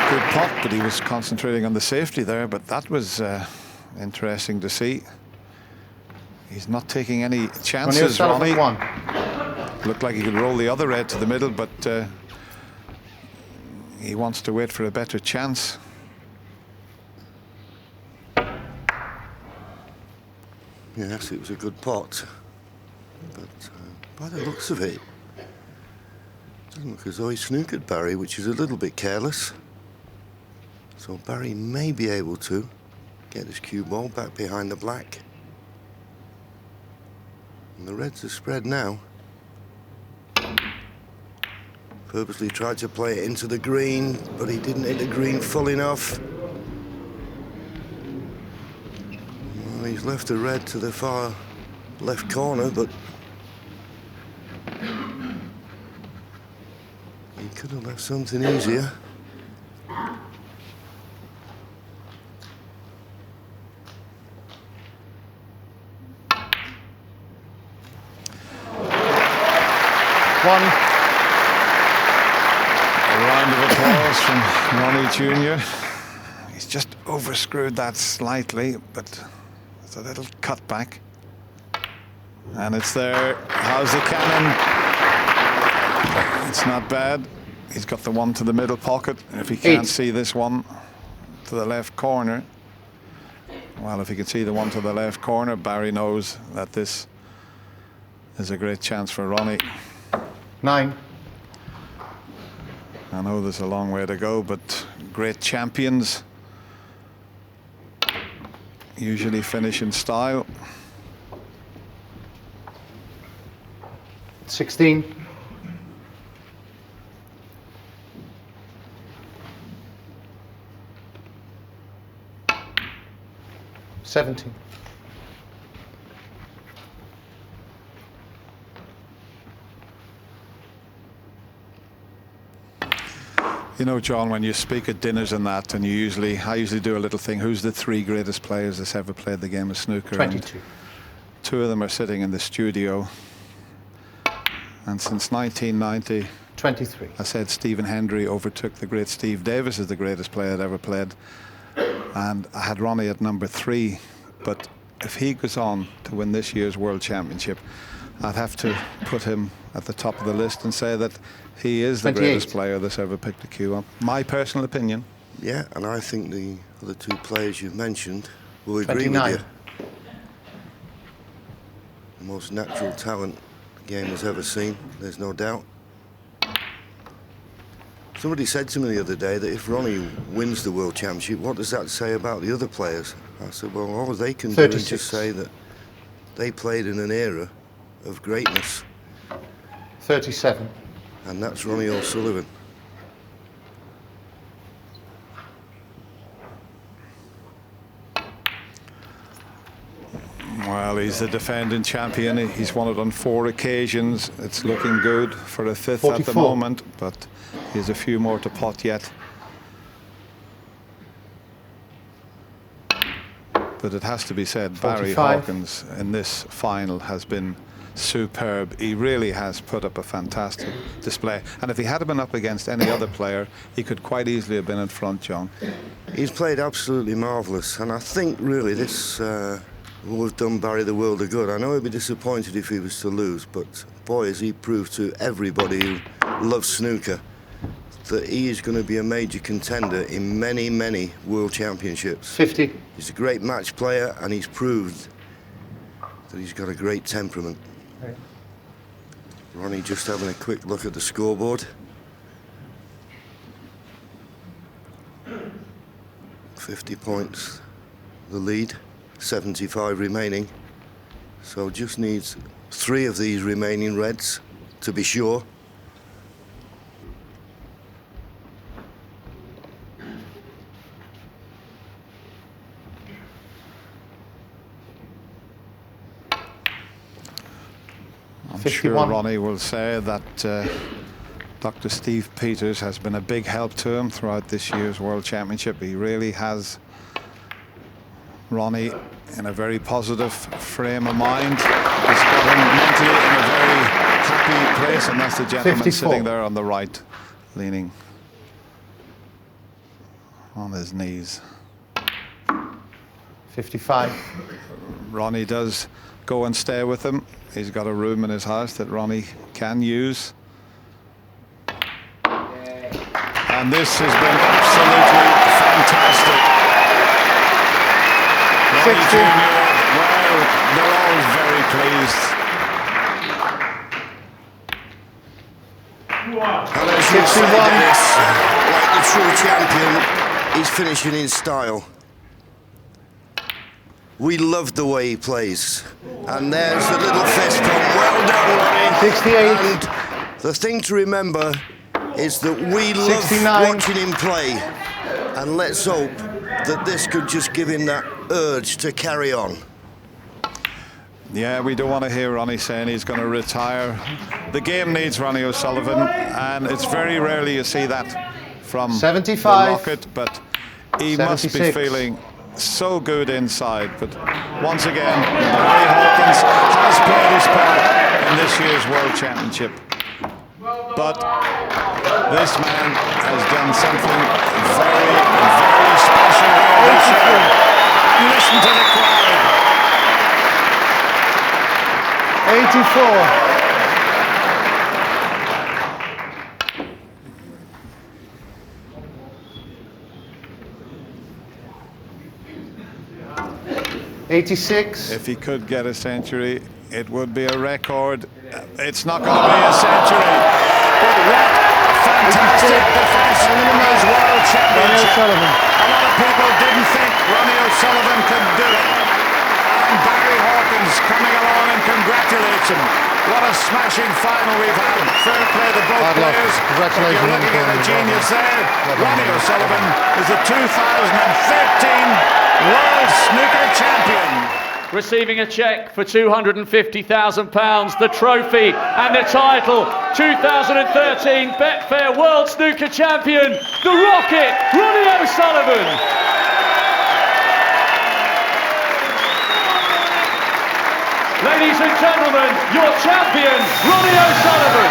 Good pot, but he was concentrating on the safety there. But that was interesting to see. He's not taking any chances, Ronnie. Looked like he could roll the other red to the middle, but he wants to wait for a better chance. Yes, it was a good pot, but by the looks of it, doesn't look as though he snookered Barry, which is a little bit careless. So Barry may be able to get his cue ball back behind the black. And the reds are spread now. Purposely tried to play it into the green, but he didn't hit the green full enough. Well, he's left the red to the far left corner, but he could have left something easier. A round of applause from Ronnie Jr. He's just overscrewed that slightly, but it's a little cutback. And it's there. How's the cannon? It's not bad. He's got the one to the middle pocket. If he can't see this one to the left corner, well, if he can see the one to the left corner, Barry knows that this is a great chance for Ronnie. 9. I know there's a long way to go, but great champions usually finish in style. 16. 17. You know, John, when you speak at dinners and that, and I usually do a little thing. Who's the 3 greatest players that's ever played the game of snooker? 22. And 2 of them are sitting in the studio. And since 1990, 23. I said Stephen Hendry overtook the great Steve Davis as the greatest player that ever played. And I had Ronnie at number 3. But if he goes on to win this year's World Championship, I'd have to put him at the top of the list and say that he is the 28. greatest player that's ever picked a cue up. My personal opinion. Yeah, and I think the other 2 players you've mentioned will agree 29. with you. The most natural talent the game has ever seen, there's no doubt. Somebody said to me the other day that if Ronnie wins the World Championship, what does that say about the other players? I said, well, all they can 36. do is just say that they played in an era of greatness. 37. And that's Ronnie O'Sullivan. Well, he's the defending champion. He's won it on 4 occasions. It's looking good for a 5th 44. at the moment, but he has a few more to pot yet. But it has to be said, 45. Barry Hawkins in this final has been superb. He really has put up a fantastic display. And if he had been up against any other player, he could quite easily have been in front, John. He's played absolutely marvellous, and I think really this will have done Barry the world of good. I know he'd be disappointed if he was to lose, but boy, has he proved to everybody who loves snooker that he is going to be a major contender in many, many world championships. 50. He's a great match player, and he's proved that he's got a great temperament. Right. Ronnie just having a quick look at the scoreboard. 50 points, the lead, 75 remaining. So just needs 3 of these remaining reds to be sure. I'm 51. sure Ronnie will say that Dr. Steve Peters has been a big help to him throughout this year's World Championship. He really has, Ronnie, in a very positive frame of mind. It's got him mentally in a very happy place, and that's the gentleman 54. sitting there on the right, leaning on his knees. 55. Ronnie does go and stay with him. He's got a room in his house that Ronnie can use. And this has been absolutely fantastic. Ronnie 60. Jr., well, they're all very pleased. And as you say, 61. Dennis, like the true champion, he's finishing in style. We love the way he plays. And there's a little fist pump. Well done, Ronnie. 68. And the thing to remember is that we love 69. watching him play. And let's hope that this could just give him that urge to carry on. Yeah, we don't want to hear Ronnie saying he's going to retire. The game needs Ronnie O'Sullivan, and it's very rarely you see that from 75. the Rocket, but he must be 76. feeling so good inside. But once again, Barry Hawkins has played his part in this year's World Championship. But this man has done something very, very special here this year. Listen to the crowd. 84. '86. If he could get a century, it would be a record. It's not going to be a century, but what a fantastic defence in his World Championship. O'Sullivan. A lot of people didn't think Ronnie O'Sullivan could do it. And Barry Hawkins coming along and congratulates him. What a smashing final we've had. Fair play to both Hard luck. players. But Congratulations you're on looking the at a tournament. genius there. Well done. Ronnie O'Sullivan is the 2013 World Snooker Champion. Receiving a cheque for £250,000, the trophy and the title, 2013 Betfair World Snooker Champion, the Rocket, Ronnie O'Sullivan. Ladies and gentlemen, your champion, Ronnie O'Sullivan.